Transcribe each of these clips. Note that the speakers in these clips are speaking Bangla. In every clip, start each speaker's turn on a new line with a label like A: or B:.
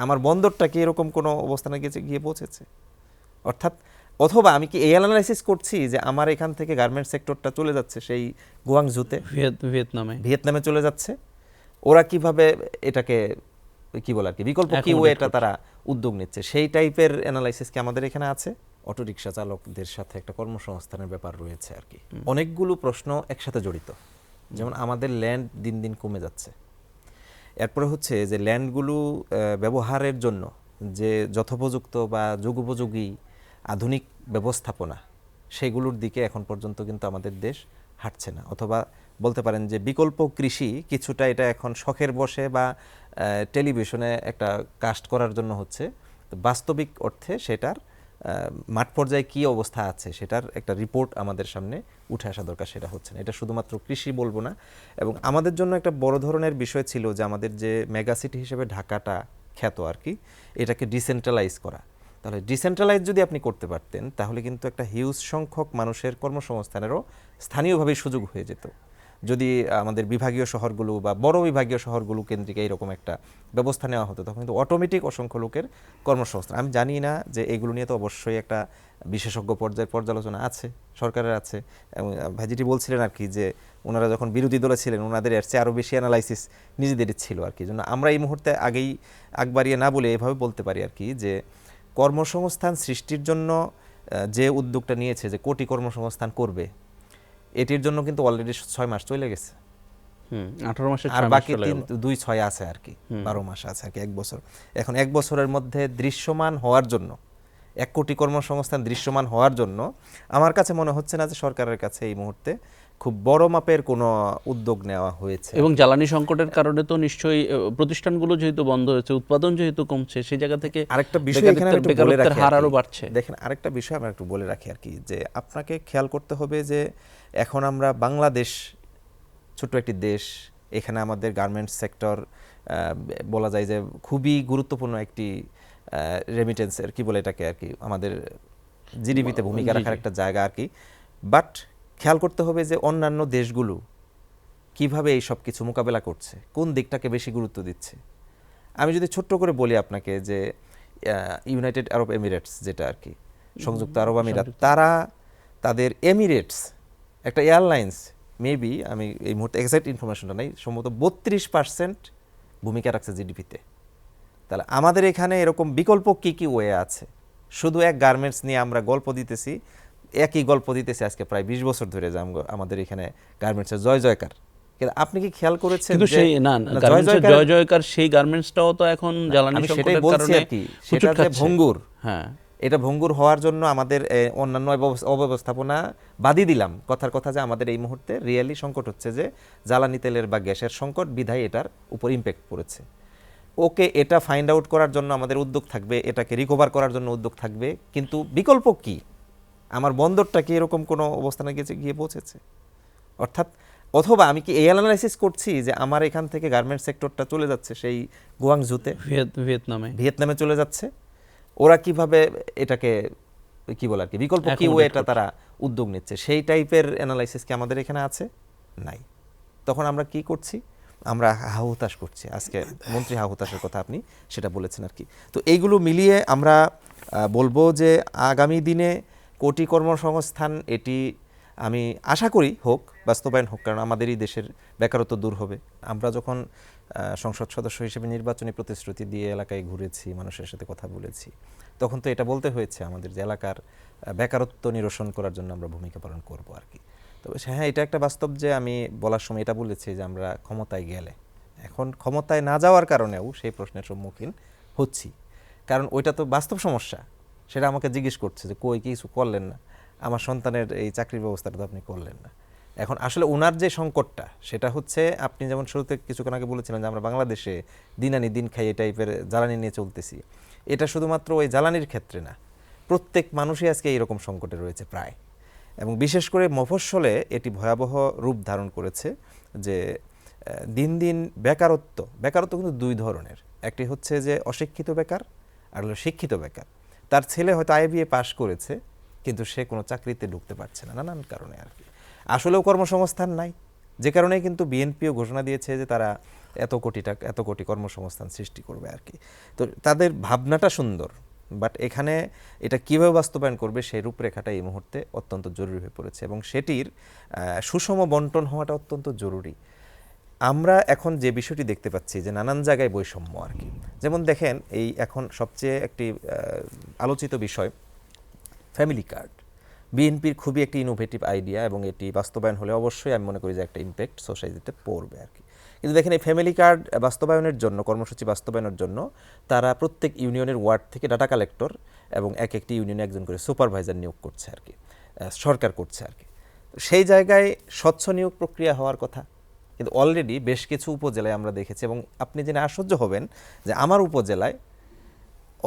A: আমার বন্দরটা কি এরকম কোনো অবস্থানে গিয়ে পৌঁছেছে? অর্থাৎ অথবা আমি কি এই অ্যানালাইসিস করছি যে আমার এখান থেকে গার্মেন্টস সেক্টরটা চলে যাচ্ছে সেই গুয়াংজুতে, ভিয়েতনামে চলে যাচ্ছে, ওরা কিভাবে এটাকে কি বলে আর কি বিকল্প কি ওয়েটা তারা উদ্যোগ নিচ্ছে, সেই টাইপের অ্যানালাইসিস কি আমাদের এখানে আছে? অটোরিকশা চালকদের সাথে একটা কর্মসংস্থানের ব্যাপার রয়েছে আর কি। অনেকগুলো প্রশ্ন একসাথে জড়িত। যেমন আমাদের ল্যান্ড দিন দিন কমে যাচ্ছে, এরপরে হচ্ছে যে ল্যান্ডগুলো ব্যবহারের জন্য যে যথোপযুক্ত বা যুগোপযোগী আধুনিক ব্যবস্থাপনা, সেগুলোর দিকে এখন পর্যন্ত কিন্তু আমাদের দেশ হাঁটছে না। অথবা বলতে পারেন যে বিকল্প কৃষি কিছুটা এটা এখন শখের বসে বা টেলিভিশনে একটা কাস্ট করার জন্য হচ্ছে, বাস্তবিক অর্থে সেটার মাঠ পর্যায়ে কী অবস্থা আছে সেটার একটা রিপোর্ট আমাদের সামনে উঠে আসা দরকার, সেটা হচ্ছে না। এটা শুধুমাত্র কৃষি বলবো না, এবং আমাদের জন্য একটা বড় ধরনের বিষয় ছিল যে আমাদের যে মেগা সিটি হিসেবে ঢাকাটা খ্যাত আর কি, এটাকে ডিসেন্ট্রালাইজ করা। তাহলে ডিসেন্ট্রালাইজ যদি আপনি করতে পারতেন তাহলে কিন্তু একটা হিউজ সংখ্যক মানুষের কর্মসংস্থানেরও স্থানীয়ভাবেই সুযোগ হয়ে যেত। যদি আমাদের বিভাগীয় শহরগুলো বা বড় বিভাগীয় শহরগুলো কেন্দ্রিক এইরকম একটা ব্যবস্থা নেওয়া হতো, তখন কিন্তু অটোমেটিক অসংখ্য লোকের কর্মসংস্থান। আমি জানি না যে এগুলো নিয়ে তো অবশ্যই একটা বিশেষজ্ঞ পর্যায়ের পর্যালোচনা আছে, সরকারের আছে, এবং ভাইজিটি বলছিলেন আর কি যে ওনারা যখন বিরোধী দলে ছিলেন ওনাদের এর চেয়ে আরও বেশি অ্যানালাইসিস নিজেদেরই ছিল আর কি। জন্য আমরা এই মুহূর্তে আগেই আগ বাড়িয়ে না বলে এভাবে বলতে পারি আর কি যে কর্মসংস্থান সৃষ্টির জন্য যে উদ্যোগটা নিয়েছে যে কোটি কর্মসংস্থান করবে, এটির জন্য কিন্তু অলরেডি 6 মাস চলে গেছে,
B: 18 মাসে
A: আর বাকি 2-6 আছে আর কি, 12 মাস আছে আর কি, 1 বছর। এখন 1 বছরের মধ্যে দৃশ্যমান হওয়ার জন্য 1 কোটি কর্মসংস্থান দৃশ্যমান হওয়ার জন্য আমার কাছে মনে হচ্ছে না যে সরকারের কাছে এই মুহূর্তে খুব বড় মাপের কোনো উদ্যোগ নেওয়া হয়েছে।
B: এবং জ্বালানি সংকটের কারণে তো নিশ্চয়ই প্রতিষ্ঠানগুলো যেহেতু বন্ধ হয়েছে, উৎপাদন যেহেতু কমছে, সেই জায়গা থেকে
A: আরেকটা বিষয় এখানে একটু বলে রাখি,
B: হার আরো বাড়ছে।
A: দেখেন আরেকটা বিষয় আমরা একটু বলে রাখি আর কি, যে আপনাকে খেয়াল করতে হবে যে এখন আমরা বাংলাদেশ ছোট্ট একটি দেশ, এখানে আমাদের গার্মেন্টস সেক্টর বলা যায় যে খুবই গুরুত্বপূর্ণ একটি রেমিটেন্সের কি বলে এটাকে আর কি, আমাদের জিডিপিতে ভূমিকা রাখার একটা জায়গা আর কি। বাট খেয়াল করতে হবে যে অন্যান্য দেশগুলো কিভাবে এই সব কিছু মোকাবেলা করছে, কোন দিকটাকে বেশি গুরুত্ব দিচ্ছে। আমি যদি ছোট্ট করে বলি আপনাকে যে ইউনাইটেড আরব এমিরেটস, যেটা আর কি সংযুক্ত আরব আমিরাত, তারা তাদের এমিরেটস একটা এয়ারলাইন্স, মেবি আমি এই মুহূর্তে এক্সাক্ট ইনফরমেশনটা নাই, সম্ভবত 32% ভূমিকা রাখছে জিডিপিতে। তাহলে আমাদের এখানে এরকম বিকল্প কী কী ওয়ে আছে? শুধু এক গার্মেন্টস নিয়ে আমরা গল্প দিতেছি, একই গল্প দিতেছি আজকে প্রায় 20 বছর ধরে, যে আমাদের এখানে গার্মেন্টসের জয় জয়কার। কিন্তু আপনি কি খেয়াল করেছেন
B: যে জয় জয়কার সেই গার্মেন্টসটাও তো এখন জ্বালানি সংকটের কারণে
A: সেটা যে ভঙ্গুর, হ্যাঁ, এটা ভঙ্গুর হওয়ার জন্য আমাদের অন্যান্য অব্যবস্থাপনা বাদই দিলাম, কথার কথা যে আমাদের এই মুহূর্তে রিয়েলি সংকট হচ্ছে যে জ্বালানি তেলের বা গ্যাসের সংকট, বিধায় এটার উপর ইম্প্যাক্ট পড়েছে। ওকে, এটা ফাইন্ড আউট করার জন্য আমাদের উদ্যোগ থাকবে, এটাকে রিকভার করার জন্য উদ্যোগ থাকবে, কিন্তু বিকল্প কি? আমার বন্দরটা কি এরকম কোনো অবস্থানে গিয়ে পৌঁছেছে? অর্থাৎ অথবা আমি কি এই অ্যানালাইসিস করছি যে আমার এখান থেকে গার্মেন্টস সেক্টরটা চলে যাচ্ছে সেই গুয়াংজুতে, ভিয়েতনামে চলে যাচ্ছে, ওরা কিভাবে এটাকে কি বলে আর কি বিকল্প কি ওয়েটা তারা উদ্যোগ নিচ্ছে, সেই টাইপের অ্যানালাইসিস কি আমাদের এখানে আছে? নাই। তখন আমরা কি করছি? আমরা হাহুতাশ করছি। আজকে মন্ত্রী হাহুতাশের কথা আপনি সেটা বলেছেন আর কি। তো এইগুলো মিলিয়ে আমরা বলবো যে আগামী দিনে কোটি কর্মসংস্থান, এটি আমি আশা করি হোক, বাস্তবায়ন হোক, কারণ আমাদেরই দেশের বেকারত্ব দূর হবে। আমরা যখন সংসদ সদস্য হিসেবে নির্বাচনী প্রতিশ্রুতি দিয়ে এলাকায় ঘুরেছি, মানুষের সাথে কথা বলেছি, তখন তো এটা বলতে হয়েছে আমাদের যে এলাকার বেকারত্ব নিরসন করার জন্য আমরা ভূমিকা পালন করব আর কি। তবে হ্যাঁ, এটা একটা বাস্তব যে আমি বলার সময় এটা বলেছি যে আমরা ক্ষমতায় গেলে, এখন ক্ষমতায় না যাওয়ার কারণেও সেই প্রশ্নের সম্মুখীন হচ্ছি, কারণ ওইটা তো বাস্তব সমস্যা। সেটা আমাকে জিজ্ঞেস করছে যে কই কিছু করলেন না, আমার সন্তানের এই চাকরির ব্যবস্থাটা তো আপনি করলেন না। এখন আসলে ওনার যে সংকটটা, সেটা হচ্ছে আপনি যেমন শুরুতে কিছুক্ষণ আগে বলেছিলেন যে আমরা বাংলাদেশে দিন আনি দিন খাই এই টাইপের জ্বালানি নিয়ে চলতেছি। এটা শুধুমাত্র ওই জ্বালানির ক্ষেত্রে না, প্রত্যেক মানুষই আজকে এইরকম সংকটে রয়েছে প্রায়, এবং বিশেষ করে মফস্বলে এটি ভয়াবহ রূপ ধারণ করেছে। যে দিন দিন বেকারত্ব কিন্তু 2 ধরনের, একটি হচ্ছে যে অশিক্ষিত বেকার, আর হলো শিক্ষিত বেকার। তার ছেলে হয়তো IBA পাশ করেছে, কিন্তু সে কোনো চাকরিতে ঢুকতে পারছে না, নানান কারণে আর কি। আসলেও কর্মসংস্থান নাই, যে কারণে কিন্তু বিএনপিও ঘোষণা দিয়েছে যে তারা এত কোটি টাকা, এত কোটি কর্মসংস্থান সৃষ্টি করবে আর কি। তো তাদের ভাবনাটা সুন্দর, বাট এখানে এটা কীভাবে বাস্তবায়ন করবে সেই রূপরেখাটা এই মুহূর্তে অত্যন্ত জরুরি হয়ে পড়েছে, এবং সেটির সুষম বন্টন হওয়াটা অত্যন্ত জরুরি। আমরা এখন যে বিষয়টি দেখতে পাচ্ছি যে নানান জায়গায় বৈষম্য আর কি, যেমন দেখেন এই এখন সবচেয়ে একটি আলোচিত বিষয় ফ্যামিলি কার্ড। বিএনপির খুবই একটি ইনোভেটিভ আইডিয়া, এবং এটি বাস্তবায়ন হলে অবশ্যই আমি মনে করি যে একটা ইম্প্যাক্ট সোসাইটিতে পড়বে আর কি। কিন্তু দেখেন এই ফ্যামিলি কার্ড বাস্তবায়নের জন্য, কর্মসূচি বাস্তবায়নের জন্য তারা প্রত্যেক ইউনিয়নের ওয়ার্ড থেকে ডাটা কালেক্টর এবং এক একটি ইউনিয়নে একজন করে সুপারভাইজার নিয়োগ করছে আর কি, সরকার করছে আর কি। সেই জায়গায় স্বচ্ছ নিয়োগ প্রক্রিয়া হওয়ার কথা, কিন্তু অলরেডি বেশ কিছু উপজেলায় আমরা দেখেছি, এবং আপনি জেনে আশ্চর্য হবেন যে আমার উপজেলায়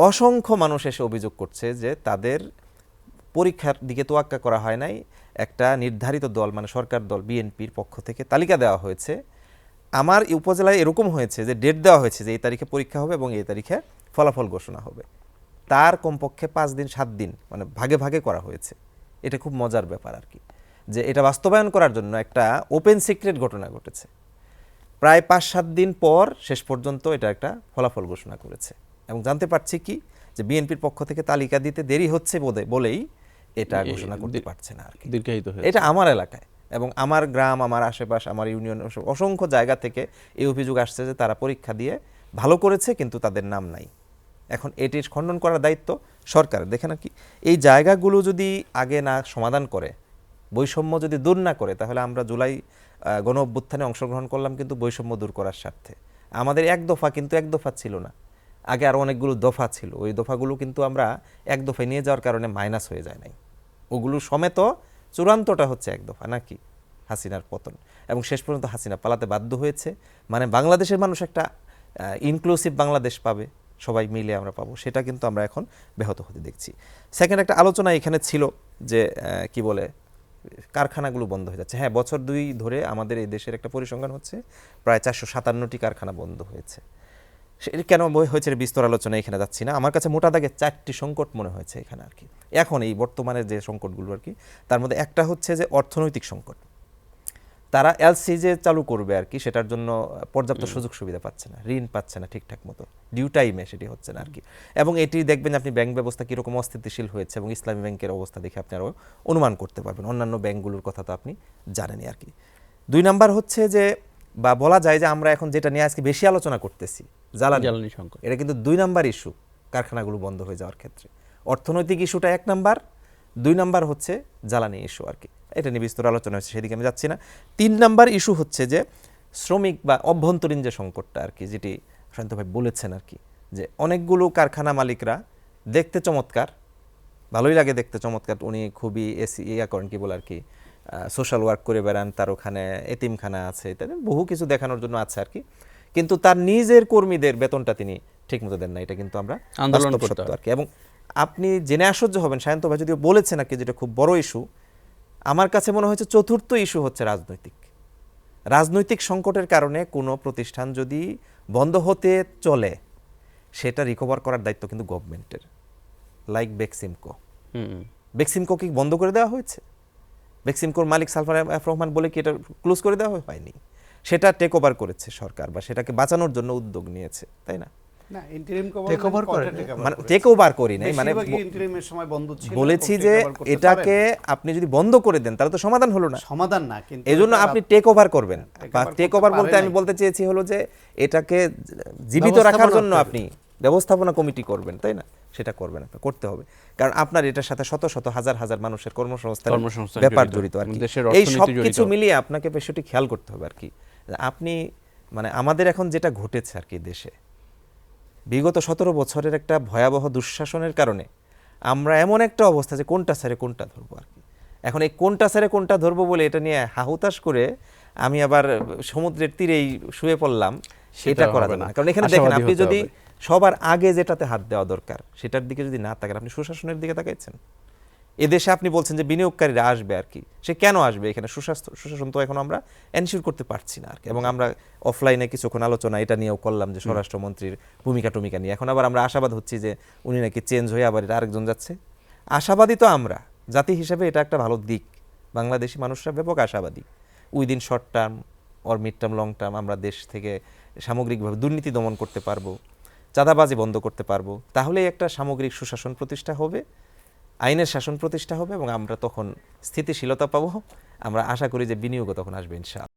A: অসংখ্য মানুষ এসে অভিযোগ করছে যে তাদের পরীক্ষার দিকে তোয়াক্কা করা হয় নাই, একটা নির্ধারিত দল মানে সরকার দল বিএনপির পক্ষ থেকে তালিকা দেওয়া হয়েছে। আমার এই উপজেলায় এরকম হয়েছে যে ডেট দেওয়া হয়েছে যে এই তারিখে পরীক্ষা হবে এবং এই তারিখে ফলাফল ঘোষণা হবে, তার কমপক্ষে 5 দিন 7 দিন মানে ভাগে ভাগে করা হয়েছে। এটা খুব মজার ব্যাপার আর কি, যে এটা বাস্তবায়ন করার জন্য একটা ওপেন সিক্রেট ঘটনা ঘটেছে। প্রায় 5-7 দিন পর শেষ পর্যন্ত এটা একটা ফলাফল ঘোষণা করেছে, এবং জানতে পারছি কি যে বিএনপির পক্ষ থেকে তালিকা দিতে দেরি হচ্ছে বলেই এটা ঘোষণা করতে পারছে না আর কি।
B: দীর্ঘায়িত হয়েছে।
A: এটা আমার এলাকায় এবং আমার গ্রাম, আমার আশেপাশ, আমার ইউনিয়ন, অসংখ্য জায়গা থেকে এই অভিযোগ আসছে যে তারা পরীক্ষা দিয়ে ভালো করেছে কিন্তু তাদের নাম নাই। এখন এটির খণ্ডন করার দায়িত্ব সরকারের। দেখেন কি এই জায়গাগুলো যদি আগে না সমাধান করে, বৈষম্য যদি দূর না করে, তাহলে আমরা জুলাই গণ অভ্যুত্থানে অংশগ্রহণ করলাম কিন্তু বৈষম্য দূর করার স্বার্থে। আমাদের এক দফা কিন্তু এক দফা ছিল না, আগে আরও অনেকগুলো দফা ছিল। ওই দফাগুলো কিন্তু আমরা এক দফায় নিয়ে যাওয়ার কারণে মাইনাস হয়ে যায় নাই, ওগুলো সমেত চূড়ান্তটা হচ্ছে এক দফা নাকি হাসিনার পতন, এবং শেষ পর্যন্ত হাসিনা পালাতে বাধ্য হয়েছে। মানে বাংলাদেশের মানুষ একটা ইনক্লুসিভ বাংলাদেশ পাবে, সবাই মিলে আমরা পাবো, সেটা কিন্তু আমরা এখন ব্যাহত হতে দেখছি। সেকেন্ড একটা আলোচনা এখানে ছিল যে কি বলে কারখানাগুলো বন্ধ হয়ে যাচ্ছে। হ্যাঁ, বছর 2 ধরে আমাদের এই দেশের একটা পরিসংখ্যান হচ্ছে প্রায় 457টি কারখানা বন্ধ হয়েছে। কেন হয়েছে বিস্তর আলোচনা এখানে যাচ্ছি না। আমার কাছে মোটা দাগে 4টি সংকট মনে হয়েছে এখানে আর কি, এখন এই বর্তমানে যে সংকটগুলো আর কি। তার মধ্যে একটা হচ্ছে যে অর্থনৈতিক সংকট। তারা এলসি যে চালু করবে আর কি, সেটার জন্য পর্যাপ্ত সুযোগ সুবিধা পাচ্ছে না, ঋণ পাচ্ছে না ঠিকঠাক মতো, ডিউ টাইমে সেটি হচ্ছে না আর কি। এবং এটি দেখবেন আপনি ব্যাংক ব্যবস্থা কীরকম অস্থিতিশীল হয়েছে, এবং ইসলামী ব্যাংকের অবস্থা দেখে আপনি আরও অনুমান করতে পারবেন। অন্যান্য ব্যাংকগুলোর কথা তো আপনি জানেনই আর কি। 2 নাম্বার হচ্ছে যে, বা বলা যায় যে আমরা এখন যেটা নিয়ে আজকে বেশি আলোচনা করতেছি, জ্বালানি সংকট, এটা কিন্তু 2 নাম্বার ইস্যু কারখানাগুলো বন্ধ হয়ে যাওয়ার ক্ষেত্রে। অর্থনৈতিক ইস্যুটা 1 নাম্বার, 2 নাম্বার হচ্ছে জ্বালানি ইস্যু আর কি। এটা নিয়ে বিস্তর আলোচনা হচ্ছে, সেদিকে আমি যাচ্ছি না। 3 নাম্বার ইস্যু হচ্ছে যে শ্রমিক বা অভ্যন্তরীণ যে সংকটটা আর কি, যেটি শান্ত ভাই বলেছেন আর কি, যে অনেকগুলো কারখানা মালিকরা দেখতে চমৎকার, ভালোই লাগে দেখতে চমৎকার, উনি খুবই করেন কি বলে আর কি, সোশ্যাল ওয়ার্ক করে বেড়ান, তার ওখানে এতিমখানা আছে, ইত্যাদি বহু কিছু দেখানোর জন্য আছে আর কি, কিন্তু তার নিজের কর্মীদের বেতনটা তিনি ঠিকমতো দেন না। এটা কিন্তু আমরা
B: আন্দোলন করতে
A: আর কি। এবং আপনি জেনে আশ্চর্য হবেন, শান্ত ভাই যদিও বলেছেন আর কি, যেটা খুব বড় ইস্যু, আমার কাছে মনে হয়েছে চতুর্থ ইস্যু হচ্ছে রাজনৈতিক সংকটের কারণে কোনো প্রতিষ্ঠান যদি বন্ধ হতে চলে, সেটা রিকভার করার দায়িত্ব কিন্তু গভর্নমেন্টের। লাইক বেক্সিমকো কি বন্ধ করে দেওয়া হয়েছে? বেক্সিমকোর মালিক সালমান এফ রহমান বলে কি এটা ক্লোজ করে দেওয়া হয়নি, সেটা টেক ওভার করেছে সরকার, বা সেটাকে বাঁচানোর জন্য উদ্যোগ নিয়েছে, তাই না? বলেছি যে এটাকে আপনি যদি বন্ধ করে দেন তাহলে তো সমাধান হলো না, সমাধান না। এজন্য আপনি টেক ওভার করবেন, বা টেক ওভার বলতে আমি বলতে চেয়েছি হলো যে এটাকে জীবিত রাখার জন্য আপনি ব্যবস্থাপনা কমিটি করবেন, তাই না? সেটা করবেন, আপনার করতে হবে, কারণ আপনার এটার সাথে শত শত হাজার হাজার মানুষের কর্মসংস্থানের ব্যাপার জড়িত আর কি। এই সব কিছু মিলিয়ে আপনাকে বিষয়টি খেয়াল করতে হবে আর কি। আপনি মানে আমাদের এখন যেটা ঘটেছে আর কি দেশে, বিগত 17 বছরের একটা ভয়াবহ দুঃশাসনের কারণে আমরা এমন একটা অবস্থা যে কোনটা ছেড়ে কোনটা ধরবো আর কি। এখন এই কোনটা ছেড়ে কোনটা ধরবো বলে এটা নিয়ে হাহুতাশ করে আমি আবার সমুদ্রের তীরেই শুয়ে পড়লাম, সেটা করা যাবে না। কারণ এখানে দেখেন, আপনি যদি সবার আগে যেটাতে হাত দেওয়া দরকার সেটার দিকে যদি না তাকান, আপনি সুশাসনের দিকে তাকাইছেন। এদেশে আপনি বলছেন যে বিনিয়োগকারীরা আসবে আর কি, সে কেন আসবে? এখানে সুশাসন তো এখন আমরা এনশিওর করতে পারছি না আর কি। এবং আমরা অফলাইনে কিছুক্ষণ আলোচনা এটা নিয়েও করলাম যে স্বরাষ্ট্রমন্ত্রীর ভূমিকা নিয়ে। এখন আবার আমরা আশাবাদ হচ্ছি যে উনি নাকি চেঞ্জ হয়ে আবার আরেকজন যাচ্ছে। আশাবাদী তো আমরা জাতি হিসেবে, এটা একটা ভালো দিক। বাংলাদেশি মানুষরা ব্যাপক আশাবাদী, within short term or mid term long term আমরা দেশ থেকে সামগ্রিকভাবে দুর্নীতি দমন করতে পারবো, চাঁদাবাজি বন্ধ করতে পারবো, তাহলেই একটা সামগ্রিক সুশাসন প্রতিষ্ঠা হবে, আইনের শাসন প্রতিষ্ঠা হবে এবং আমরা তখন স্থিতিশীলতা পাবো। আমরা আশা করি যে বিনিয়োগও তখন আসবে ইনশাআল্লাহ।